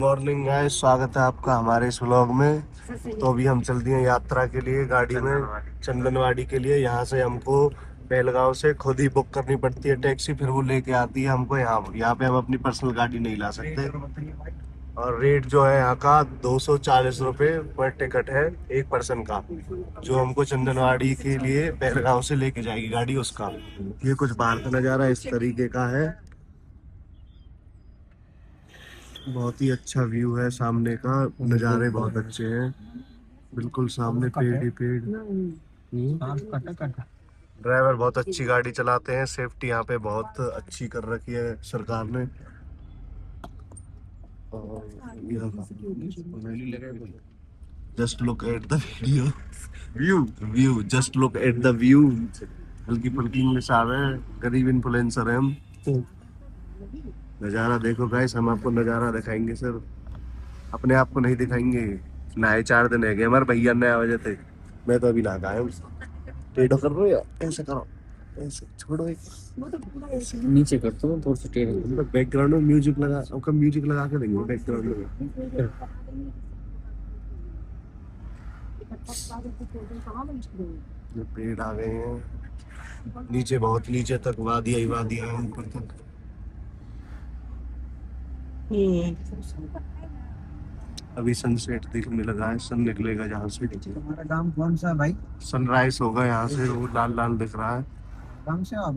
Morning guys, स्वागत है आपका हमारे इस व्लॉग में। तो अभी हम चल दिए यात्रा के लिए गाड़ी में चंदनवाड़ी के लिए। यहाँ से हमको बेलगांव से खुद ही बुक करनी पड़ती है टैक्सी, फिर वो लेके आती है हमको यहाँ यहाँ पे। हम अपनी पर्सनल गाड़ी नहीं ला सकते। और रेट जो है यहाँ का 240 रुपये पर टिकट है, एक पर्सन का, जो हमको चंदनवाड़ी के लिए बेलगांव से लेके जाएगी गाड़ी उसका। ये कुछ बाहर का नज़ारा इस तरीके का है। बहुत ही अच्छा व्यू है, सामने का नज़ारे बहुत अच्छे हैं। बिल्कुल सामने पेड़ ही पेड़। ड्राइवर बहुत अच्छी गाड़ी चलाते हैं, सेफ्टी यहाँ पे बहुत अच्छी कर रखी है सरकार ने। Just look at the video view view just look at the view. हल्की फुल्की इंग्लिश आ रहे हैं, गरीब इन्फ्लुएंसर है हम। नज़ारा देखो गाइस, हम आपको नज़ारा दिखाएंगे सर, अपने आप को नहीं दिखाएंगे। नहाए 4 दिन है गए हमारे भैया, नया वजह थे। मैं तो अभी नहा के आया हूँ। टेढ़ो कर रहे हो, ऐसे करो, ऐसे छोड़ो एक। नीचे कर दो थोड़ा सा टेढ़े। बैकग्राउंड में म्यूजिक लगा, आपका म्यूजिक लगा के देंगे बैकग्राउंड में। ये पेड़ आ गए हैं नीचे, बहुत नीचे तक वादियाँ ही वादियाँ हैं ऊपर तक। अभी सनसेट दिखने लगा है, सन निकलेगा जहाँ से। तुम्हारा गांव कौन सा है भाई? सनराइज होगा यहाँ से, वो लाल लाल दिख रहा है। गांव से हो आप?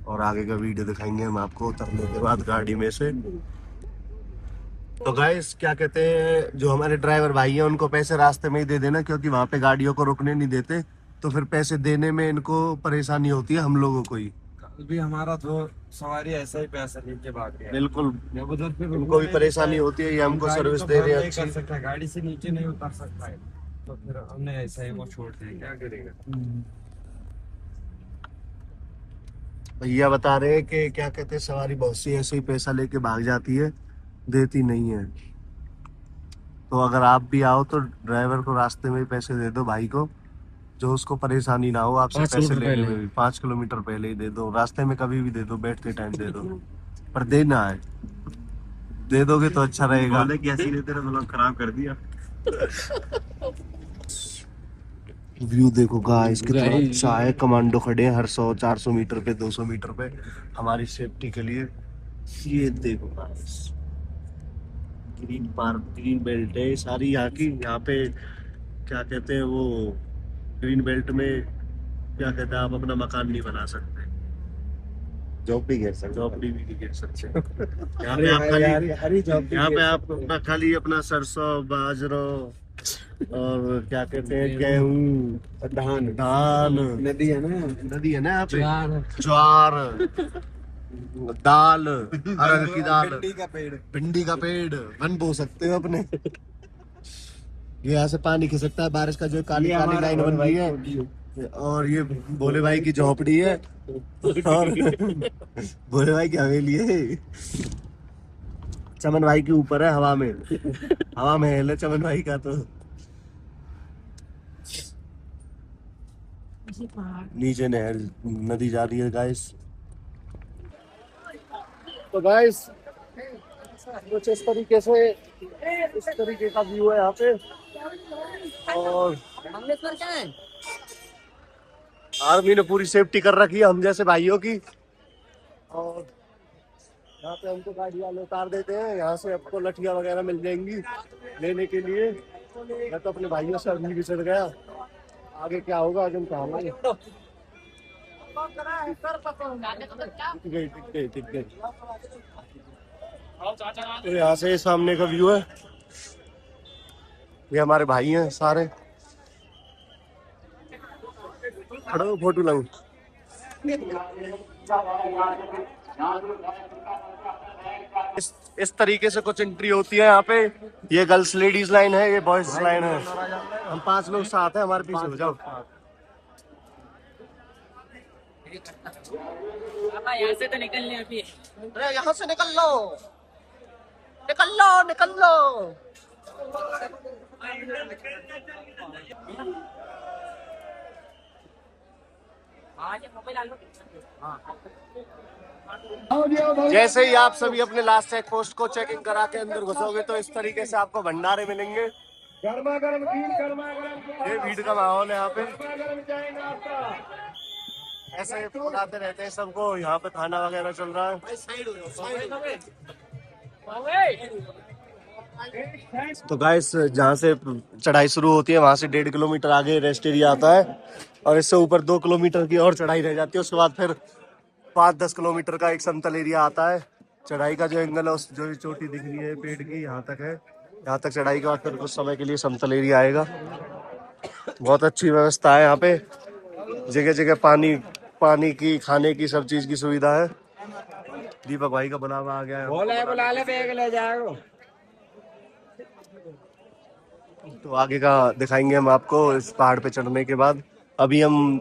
और आगे का वीडियो दिखाएंगे हम आपको उतरने के बाद गाड़ी में से। तो गाइस क्या कहते हैं, जो हमारे ड्राइवर भाई हैं उनको पैसे रास्ते में ही दे देना, क्योंकि वहां पे गाड़ियों को रुकने नहीं देते, तो फिर पैसे देने में इनको परेशानी होती है हम लोगों को ही। कल भी हमारा दो सवारी ऐसा ही पैसा लेके भाग गया। बिल्कुल, जब उधर पे उनको भी परेशानी होती है, ये हमको सर्विस दे रहे हैं नहीं कर अच्छी। सकता, गाड़ी से नीचे नहीं उतर सकता है, तो फिर हमने ऐसा ही वो छोड़ दिया। क्या करेगा? भैया बता रहे हैं कि क्या कहते हैं, सवारी बहुत सी ऐसे ही पैसा लेके भाग जाती है, देती नहीं है। तो अगर आप भी आओ तो ड्राइवर को रास्ते में ही पैसे दे दो भाई को, जो उसको परेशानी ना हो आपसे 5 पैसे किलोमीटर लेने पहले। में भी। 5 किलोमीटर पहले ही दे दो, रास्ते में कभी भी दे दो, बैठते टाइम दे दो, पर देना है। दे दोगे तो अच्छा रहेगा। कैसी ने तेरा ब्लॉग खराब कर दिया। व्यू देखो गाइस कितना अच्छा है। कमांडो खड़े हैं हर 100-400 मीटर पे, 200 मीटर पे, हमारी सेफ्टी के लिए। ये देखो guys, green park, green belt है सारी यहाँ की। यहाँ पे क्या कहते हैं वो, ग्रीन बेल्ट में क्या कहते हैं, आप अपना मकान नहीं बना सकते, जॉब भी गिर सकता, झोपड़ी भी नहीं गिर सकते। यहाँ पे आप खाली, यहाँ पे आप अपना खाली अपना सरसों, बाजरा और क्या कहते हैं, गेहूँ, धान धान, नदी है ना, नदी है ना यहाँ पे, ज्वार, दाल, अरहर की दाल, भिंडी का पेड़, भिंडी का पेड़, वन बो सकते हो अपने। ये यहाँ से पानी खिसकता है, बारिश का जो काली काली लाइन बन रही है। और ये भोले भाई की झोपड़ी है, और भोले भाई की हवेली है। चमन भाई के ऊपर है, हवा में, हवा महल है चमन भाई का। तो नीचे नहर, नदी जा रही है गाइस। तो गाइस कुछ इस तरीके से, इस तरीके का व्यू है यहाँ पे। और आर्मी ने पूरी सेफ्टी कर रखी है हम जैसे भाइयों की। और यहाँ पे हमको गाड़ी वाले उतार देते हैं, यहाँ से आपको लठियाँ वगैरह मिल जाएंगी लेने के लिए। मैं तो अपने भाइयों से अभी भी चढ़ गया, आगे क्या होगा आगे हम कहांगे। टिक गई। तो यहाँ से सामने का व्यू है, ये हमारे भाई हैं सारे। खड़ो फोटो लूं। इस तरीके से कुछ एंट्री होती है यहाँ पे। ये गर्ल्स लेडीज लाइन है, ये बॉयज लाइन है। हम 5 लोग साथ हैं, हमारे पीछे हो जाओ। यहाँ से तो निकलने अभी। अरे यहाँ से निकल लो, निकल लो, निकल लो। आज मोबाइल आलू जैसे ही आप सभी अपने लास्ट चेक पोस्ट को चेकिंग करा के अंदर घुसोगे तो इस तरीके से आपको भंडारे मिलेंगे। गर्मा गर्म खीर, गर्मा गर्म ये भीड़ का माहौल है यहाँ पे, गर्मा गर्म चाय नाश्ता। ऐसे बुलाते रहते हैं सबको। यहाँ पे खाना वगैरह चल रहा है। तो गाइस जहाँ से चढ़ाई शुरू होती है वहां से 1.5 किलोमीटर आगे रेस्ट एरिया आता है और इससे ऊपर 2 किलोमीटर की और चढ़ाई रह जाती है। उसके बाद फिर 5-10 किलोमीटर का एक समतल एरिया आता है। चढ़ाई का जो एंगल है उस जो चोटी दिख रही है पेड़ की यहाँ तक है। यहाँ तक चढ़ाई के बाद फिर कुछ समय के लिए समतल एरिया आएगा। बहुत अच्छी व्यवस्था है यहाँ पे, जगह जगह पानी की, खाने की, सब चीज की सुविधा है। दीपक भाई का बुलावा आ गया है। बुला ले बैग ले जाओ। तो आगे का दिखाएंगे हम आपको इस पहाड़ पे चढ़ने के बाद। अभी हम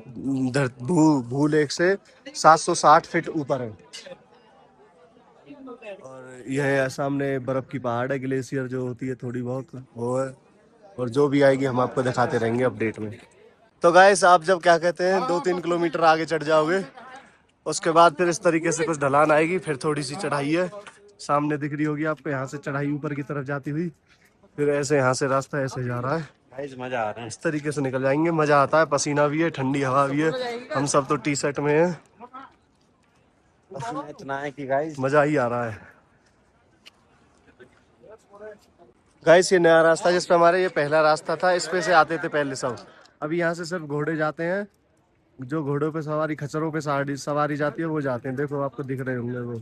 भू लेक से 760 फीट ऊपर है और यह सामने बर्फ की पहाड़ है, ग्लेशियर जो होती है थोड़ी बहुत वो है। और जो भी आएगी हम आपको दिखाते रहेंगे अपडेट में। तो गाइस आप जब क्या कहते हैं 2-3 किलोमीटर आगे चढ़ जाओगे उसके बाद फिर इस तरीके से कुछ ढलान आएगी, फिर थोड़ी सी चढ़ाई है सामने दिख रही होगी आपको। यहाँ से चढ़ाई ऊपर की तरफ जाती हुई फिर ऐसे यहाँ से रास्ता ऐसे जा रहा है। गाइस मजा आ रहा है। इस तरीके से निकल जाएंगे। मजा आता है, पसीना भी है, ठंडी हवा भी है। हम सब तो टी शर्ट में हैं, इतना है कि गाइस मजा ही आ रहा है। गाइस ये नया रास्ता जिस पे हमारे, ये पहला रास्ता था, इस पे से आते थे पहले सब। अभी यहाँ से सिर्फ घोड़े जाते हैं, जो घोड़ों पे सवारी, खच्चरों पे सवारी जाती है वो जाते हैं। देखो आपको दिख रहे होंगे वो।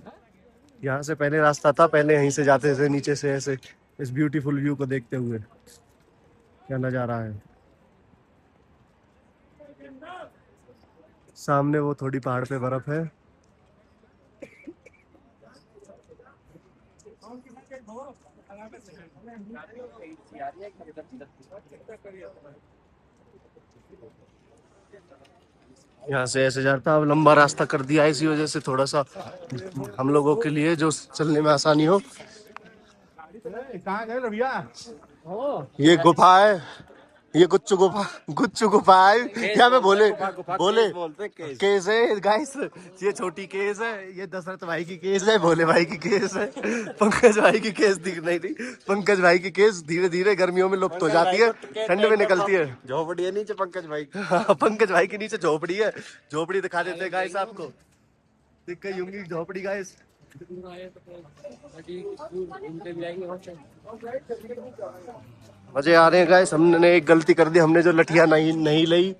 यहाँ से पहले रास्ता था, पहले यहीं से जाते थे नीचे से ऐसे, इस ब्यूटीफुल व्यू को देखते हुए। क्या नजारा है। सामने वो थोड़ी पहाड़ पे बर्फ है। यहाँ से ऐसे जाता, अब लंबा रास्ता कर दिया है इसी वजह से थोड़ा सा हम लोगों के लिए जो चलने में आसानी हो। कहाँ गए भैया? ये गुफा है, ये गुच्चू गुफा है। क्या मैं बोले केस है गाइस, ये छोटी केस है, ये दशरथ भाई की केस है, भोले भाई की केस है, पंकज भाई की केस दिख नहीं रही। पंकज भाई की केस धीरे धीरे गर्मियों में लुप्त हो जाती है, ठंड में निकलती है। झोपड़ी है नीचे पंकज भाई। हाँ, पंकज भाई के नीचे झोपड़ी है। झोपड़ी दिखा देते हैं गाइस आपको, दिख गई होंगी झोपड़ी गाइस। मजे आ रहे हैं गाइस। हमने एक गलती कर दी, हमने जो लठिया नहीं लई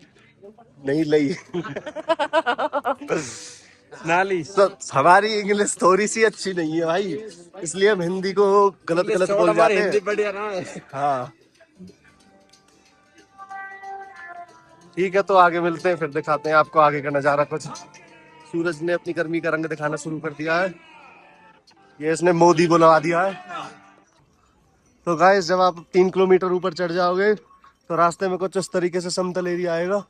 नाली तो हमारी इंग्लिश थोड़ी सी अच्छी नहीं है भाई, इसलिए हम हिंदी को गलत बोल जाते हिंदी हैं। बढ़िया ना है। हाँ ठीक है, तो आगे मिलते हैं, फिर दिखाते हैं आपको आगे का नजारा कुछ। सूरज ने अपनी गर्मी का रंग दिखाना शुरू कर दिया है, ये इसने मोदी बुलवा दिया है। तो गाइस जब आप 3 किलोमीटर ऊपर चढ़ जाओगे तो रास्ते में कुछ इस तरीके से समतल एरिया आएगा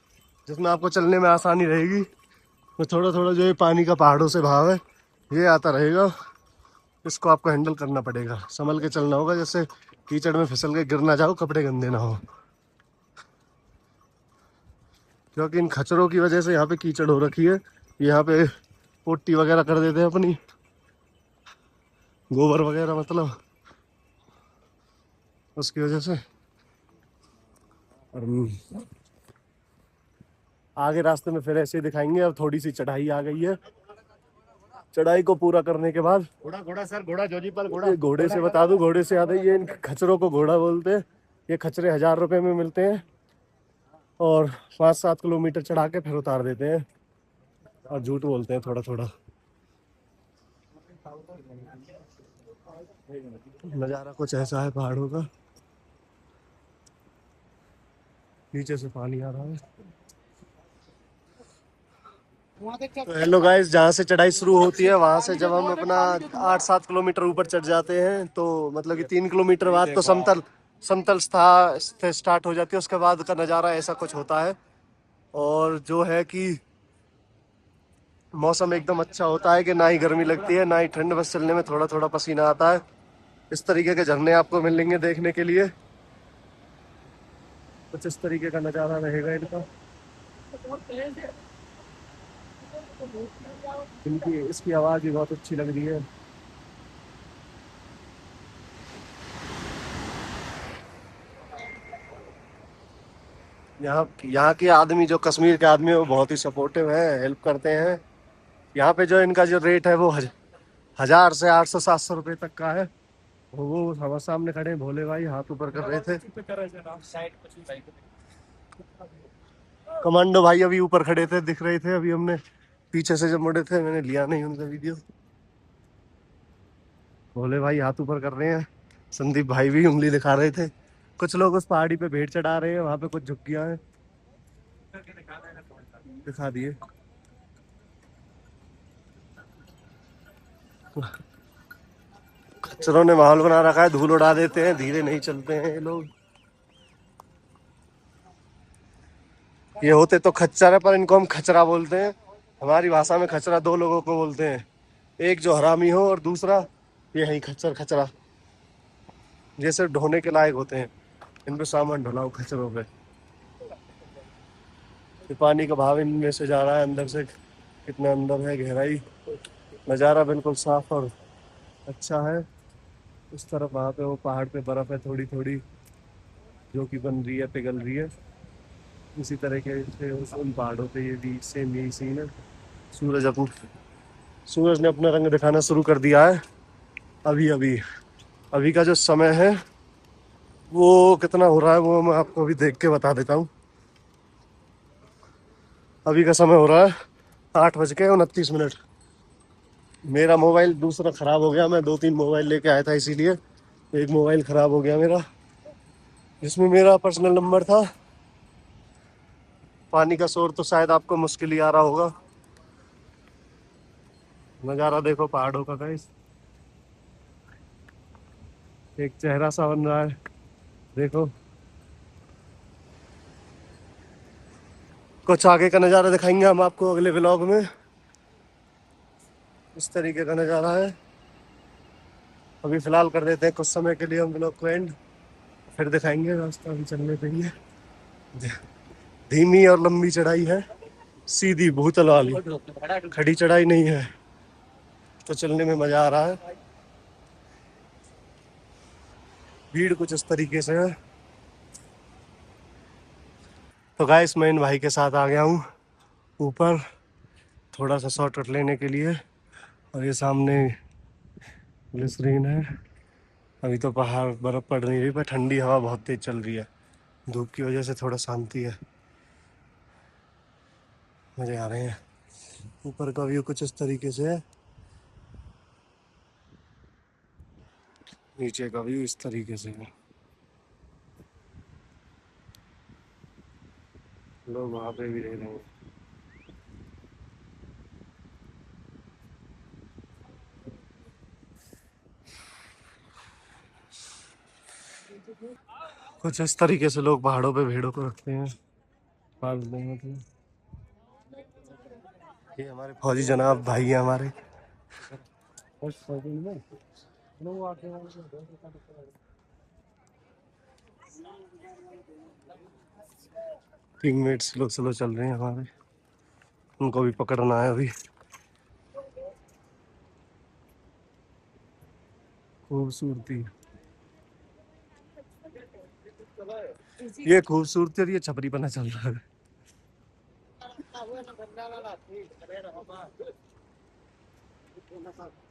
जिसमें आपको चलने में आसानी रहेगी। तो थोड़ा थोड़ा जो ये पानी का पहाड़ों से भाव है ये आता रहेगा, इसको आपको हैंडल करना पड़ेगा, संभल के चलना होगा, जैसे कीचड़ में फिसल के गिर ना जाओ, कपड़े गंदे ना हो। क्योंकि इन खच्चरों की वजह से यहाँ पे कीचड़ हो रखी है, यहाँ पे पोटी वगैरह कर देते हैं अपनी, गोबर वगैरह मतलब, उसकी वजह से। और आगे रास्ते में फिर ऐसे ही दिखाएंगे। अब थोड़ी सी चढ़ाई आ गई है, चढ़ाई को पूरा करने के बाद घोड़ा सर, घोड़ा जोजीपल घोड़ा। ये घोड़े से बता दूं, घोड़े से आता है, ये इन खच्चरों को घोड़ा बोलते हैं। ये खच्चरे 1000 रुपए में मिलते हैं और 5-7 किलोमीटर चढ़ा के फिर उतार देते हैं, और झूठ बोलते हैं थोड़ा थोड़ा। नज़ारा कुछ ऐसा है पहाड़ों का, नीचे से पानी आ रहा है। तो हेलो गाइस, जहाँ से चढ़ाई शुरू होती है वहां से जब हम अपना 8-7 किलोमीटर ऊपर चढ़ जाते हैं तो मतलब कि 3 किलोमीटर बाद तो समतल स्टार्ट हो जाती है। उसके बाद का नज़ारा ऐसा कुछ होता है, और जो है कि मौसम एकदम अच्छा होता है कि ना ही गर्मी लगती है ना ही ठंड, बस चलने में थोड़ा थोड़ा पसीना आता है। इस तरीके के झरने आपको मिलेंगे देखने के लिए, कुछ इस तरीके का नज़ारा रहेगा इनका। इनकी इसकी आवाज़ भी बहुत अच्छी लग रही है। यहाँ यहाँ के आदमी, जो कश्मीर के आदमी है, वो बहुत ही सपोर्टिव है, हेल्प करते हैं। यहाँ पे जो इनका जो रेट है वो 1000 से 800-700 रुपये तक का है। वो हमारे सामने खड़े हैं भोले भाई, हाथ ऊपर कर रहे थे। कमांडो भाई अभी ऊपर खड़े थे, दिख रहे थे। अभी हमने पीछे से जब मुड़े थे, मैंने लिया नहीं उनका वीडियो। भोले भाई हाथ ऊपर कर रहे हैं, संदीप भाई भी उंगली दिखा रहे थे। कुछ लोग उस पहाड़ी पे भेड़ चढ़ा रहे हैं, वहां पे कुछ झुग्गियां हैं, दिखा दिए। खच्चरों ने माहौल बना रखा है, धूल उड़ा देते हैं, धीरे नहीं चलते हैं ये लोग। ये होते तो खच्चर है, पर इनको हम खचरा बोलते हैं। हमारी भाषा में खचरा दो लोगों को बोलते हैं, एक जो हरामी हो और दूसरा ये है खच्चर खचरा, जैसे ढोने के लायक होते हैं। इन पे सामान ढुलाओ खच्चरों पे। ये पानी का भाव इनमें से जा रहा है अंदर से, कितना अंदर है गहराई। नज़ारा बिल्कुल साफ और अच्छा है। उस तरफ वहाँ पे वो पहाड़ पे बर्फ है थोड़ी थोड़ी, जो कि बन रही है, पिघल रही है। इसी तरीके से उन पहाड़ों पे ये भी सेम यही सीन है। सूरज ने अपना रंग दिखाना शुरू कर दिया है। अभी अभी अभी का जो समय है वो कितना हो रहा है वो मैं आपको अभी देख के बता देता हूँ। अभी का समय हो रहा है 8:29। मेरा मोबाइल दूसरा ख़राब हो गया, मैं 2-3 मोबाइल लेके आया था, इसीलिए एक मोबाइल ख़राब हो गया मेरा, जिसमें मेरा पर्सनल नंबर था। पानी का शोर तो शायद आपको मुश्किल ही आ रहा होगा। नज़ारा देखो पहाड़ों का गाइस, एक चेहरा सा बन रहा है, देखो। कुछ आगे का नज़ारा दिखाएंगे हम आपको अगले व्लॉग में। इस तरीके का नज़ारा है। अभी फ़िलहाल कर देते हैं कुछ समय के लिए हम व्लॉग को एंड, फिर दिखाएंगे। रास्ता अभी चलने पे ही है, धीमी और लंबी चढ़ाई है, सीधी भूतल वाली, खड़ी चढ़ाई नहीं है, तो चलने में मज़ा आ रहा है। भीड़ कुछ इस तरीके से है। तो गाइस मैं इन भाई के साथ आ गया हूँ ऊपर, थोड़ा सा शॉर्टकट लेने के लिए। और ये सामने ग्लिसरीन है। अभी तो पहाड़ बर्फ पड़ नहीं रही, पर ठंडी हवा बहुत तेज चल रही है, धूप की वजह से थोड़ा शांति है, मजे आ रहे हैं। ऊपर का व्यू कुछ इस तरीके से है, नीचे का व्यू इस तरीके से है। लोग वहाँ पे भी रह रहे हैं। कुछ इस तरीके से लोग पहाड़ों पे भेड़ों को रखते हैं, पालते हैं मतलब। ये हमारे फौजी जनाब भाई हैं हमारे। टीममेट स्लो स्लो चल रहे हैं हमारे, उनको भी पकड़ना है अभी। खूबसूरती, ये खूबसूरती और ये छपरी पना चल रहा है।